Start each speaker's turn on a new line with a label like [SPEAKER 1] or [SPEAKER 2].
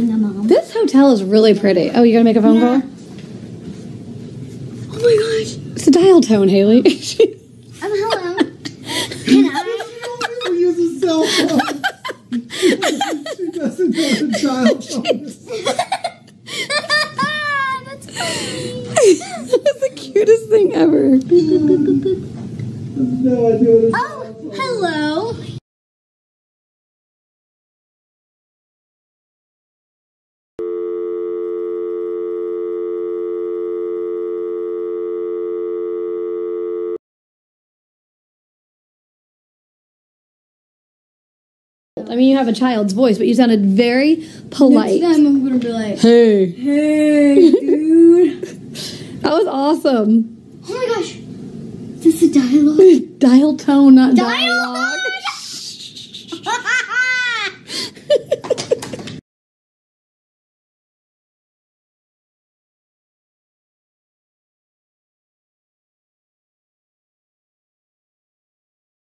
[SPEAKER 1] being a mom.
[SPEAKER 2] This hotel is really pretty. Oh, you gonna make a phone call?
[SPEAKER 1] Oh my gosh.
[SPEAKER 2] It's a dial tone, Hayley.
[SPEAKER 1] Hello. Can I?
[SPEAKER 3] She uses cell phone. She doesn't know the dial tone.
[SPEAKER 1] That's funny.
[SPEAKER 2] That's the cutest thing ever.
[SPEAKER 3] I have no idea what it is.
[SPEAKER 1] Oh, hello.
[SPEAKER 2] I mean, you have a child's voice, but you sounded very polite.
[SPEAKER 1] Next time I'm gonna be like,
[SPEAKER 2] Hey.
[SPEAKER 1] hey, dude.
[SPEAKER 2] That was awesome.
[SPEAKER 1] Oh my gosh. Is this a dialogue?
[SPEAKER 2] Dial tone, not
[SPEAKER 1] Dialogue?
[SPEAKER 2] dialogue.